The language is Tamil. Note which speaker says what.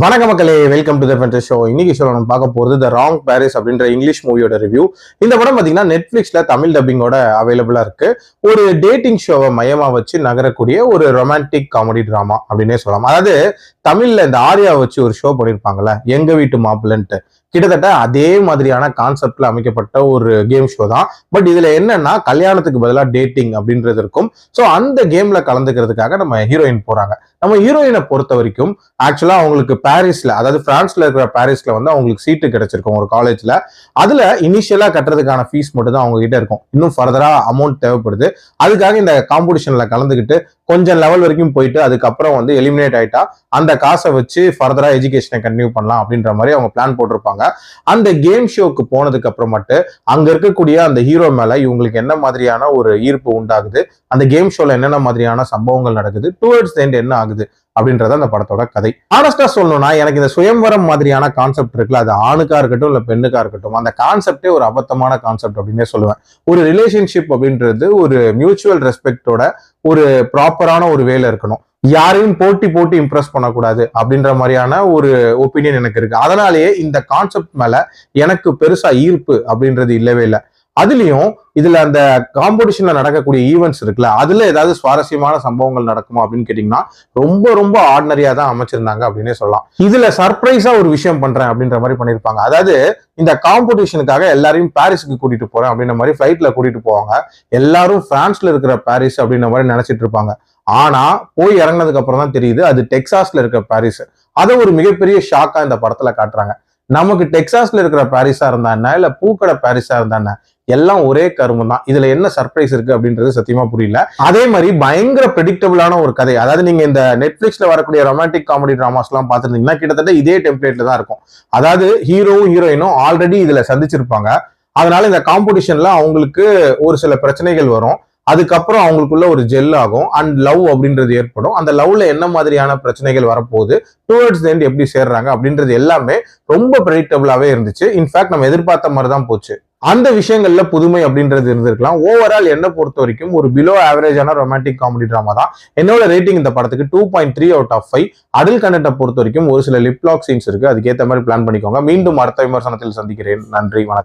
Speaker 1: வணக்க மக்களே, வெல்கம் டு தி ஃபென்டஸ் ஷோ. இன்னைக்கு ஷோ நம்ம பார்க்க போறது த ராங் பாரிஸ் அப்படின்ற இங்கிலீஷ் மூவியோட ரிவ்யூ. இந்த படம் பாத்தீங்கன்னா நெட்ஃபிளிக்ஸ்ல தமிழ் டப்பிங்கோட அவைலபிளா இருக்கு. ஒரு டேட்டிங் ஷோவை மையமா வச்சு நகரக்கூடிய ஒரு ரொமான்டிக் காமெடி டிராமா அப்படின்னே சொல்லலாம். அதாவது தமிழ்ல இந்த ஆர்யா வச்சு ஒரு ஷோ பண்ணிருப்பாங்கல்ல, எங்க வீட்டு மாப்பிள்ளன்ட்டு, கிட்டத்தட்ட அதே மாதிரியான கான்செப்ட்ல அமைக்கப்பட்ட ஒரு கேம் ஷோ தான். பட் இதுல என்னன்னா கல்யாணத்துக்கு பதிலாக டேட்டிங் அப்படின்றது இருக்கும். ஸோ அந்த கேம்ல கலந்துக்கிறதுக்காக நம்ம ஹீரோயின் போறாங்க. நம்ம ஹீரோயினை பொறுத்த வரைக்கும் ஆக்சுவலா அவங்களுக்கு பாரிஸ்ல, அதாவது பிரான்ஸ்ல இருக்கிற பாரிஸ்ல வந்து அவங்களுக்கு சீட்டு கிடைச்சிருக்கும் ஒரு காலேஜ்ல. அதுல இனிஷியலா கட்டுறதுக்கான ஃபீஸ் மட்டும் தான் அவங்க கிட்ட இருக்கும். இன்னும் ஃபர்தரா அமௌண்ட் தேவைப்படுது. அதுக்காக இந்த காம்படிஷன்ல கலந்துக்கிட்டு கொஞ்சம் லெவல் வரைக்கும் போயிட்டு அதுக்கப்புறம் வந்து எலிமினேட் ஆயிட்டா அந்த காசை வச்சு ஃபர்தரா எஜுகேஷனை கண்டினியூ பண்ணலாம் அப்படின்ற மாதிரி அவங்க பிளான் போட்டிருப்பாங்க. அந்த கேம் ஷோக்கு போனதுக்கு அப்புறமட்டு அங்க இருக்கக்கூடிய அந்த ஹீரோ மேல இவங்களுக்கு என்ன மாதிரியான ஒரு ஈர்ப்பு உண்டாகுது, அந்த கேம் ஷோல என்னென்ன மாதிரியான சம்பவங்கள் நடக்குது, டுவர்ட்ஸ் எண்ட் என்ன ஆகுது அப்படின்றத அந்த படத்தோட கதை. ஆனஸ்டா சொல்லணும்னா எனக்கு இந்த சுயம்வரம் மாதிரியான கான்செப்ட் இருக்குல்ல, அது ஆணுக்கா இருக்கட்டும் இல்ல பெண்ணுக்கா இருக்கட்டும், அந்த கான்செப்டே ஒரு அபத்தமான கான்செப்ட் அப்படின்னே சொல்லுவேன். ஒரு ரிலேஷன்ஷிப் அப்படின்றது ஒரு மியூச்சுவல் ரெஸ்பெக்டோட ஒரு ப்ராப்பரான ஒரு வேலை இருக்கணும். யாரையும் போட்டி போட்டு இம்ப்ரெஸ் பண்ணக்கூடாது அப்படின்ற மாதிரியான ஒரு ஒப்பீனியன் எனக்கு இருக்கு. அதனாலேயே இந்த கான்செப்ட் மேல எனக்கு பெருசா ஈர்ப்பு அப்படின்றது இல்லவே இல்லை. அதுலயும் இதுல அந்த காம்படிஷன்ல நடக்கக்கூடிய ஈவெண்ட்ஸ் இருக்குல்ல, அதுல ஏதாவது சுவாரஸ்யமான சம்பவங்கள் நடக்குமா அப்படின்னு கேட்டீங்கன்னா ரொம்ப ரொம்ப ஆர்டினரியா தான் அமைச்சிருந்தாங்க அப்படின்னே சொல்லலாம். இதுல சர்ப்ரைஸா ஒரு விஷயம் பண்றேன் அப்படின்ற மாதிரி பண்ணிருப்பாங்க. அதாவது இந்த காம்படிஷனுக்காக எல்லாரையும் பாரிஸுக்கு கூட்டிட்டு போறேன் அப்படின்ற மாதிரி ஃபிளைட்ல கூட்டிட்டு போவாங்க. எல்லாரும் பிரான்ஸ்ல இருக்கிற பாரிஸ் அப்படின்ற மாதிரி நினைச்சிட்டு இருப்பாங்க. ஆனா போய் இறங்கினதுக்கு அப்புறம் தான் தெரியுது அது டெக்சாஸ்ல இருக்கிற பாரிஸ். அதை ஒரு மிகப்பெரிய ஷாக்கா இந்த படத்துல காட்டுறாங்க. நமக்கு டெக்சாஸ்ல இருக்கிற பாரிஸா இருந்தா என்ன, இல்ல பூக்கடை பாரிஸா இருந்தா என்ன, எல்லாம் ஒரே கருமம் தான். இதுல என்ன சர்ப்ரைஸ் இருக்கு அப்படின்றது சத்தியமா புரியல. அதே மாதிரி பயங்கர ப்ரெடிக்டபிளான ஒரு கதை. அதாவது நீங்க இந்த நெட்ஃபிளிக்ஸ்ல வரக்கூடிய ரொமான்டிக் காமெடி டிராமாஸ் எல்லாம் பாத்துருந்தீங்கன்னா கிட்டத்தட்ட இதே டெம்ப்ளேட்ல தான் இருக்கும். அதாவது ஹீரோவும் ஹீரோயினும் ஆல்ரெடி இதுல சந்திச்சிருப்பாங்க. அதனால இந்த காம்படிஷன்ல அவங்களுக்கு ஒரு சில பிரச்சனைகள் வரும். அதுக்கப்புறம் அவங்களுக்குள்ள ஒரு ஜெல் ஆகும் அண்ட் லவ் அப்படின்றது ஏற்படும். அந்த லவ்ல என்ன மாதிரியான பிரச்சனைகள் வரப்போகுது, டுவர்ட்ஸ் எண்ட் எப்படி சேர்றாங்க அப்படின்றது எல்லாமே ரொம்ப ப்ரெடிக்டபிளாவே இருந்துச்சு. இன்ஃபேக்ட் நம்ம எதிர்பார்த்த மாதிரி தான் போச்சு. அந்த விஷயங்கள்ல புதுமை அப்படின்றது இருந்திருக்கலாம். ஓவரால் என்ன பொறுத்த வரைக்கும் ஒரு பிலோ ஆவரேஜான ரொமான்டிக் காமெடி டிராமா தான். என்னோட ரேட்டிங் இந்த படத்துக்கு 2.3 அவுட் ஆஃப் 5. அடல் கண்டென்ட்டை பொறுத்த வரைக்கும் ஒரு சில லிப்லாக் சீன்ஸ் இருக்கு, அதுக்கேற்ற மாதிரி பிளான் பண்ணிக்கோங்க. மீண்டும் அடுத்த விமர்சனத்தில் சந்திக்கிறேன். நன்றி, வணக்கம்.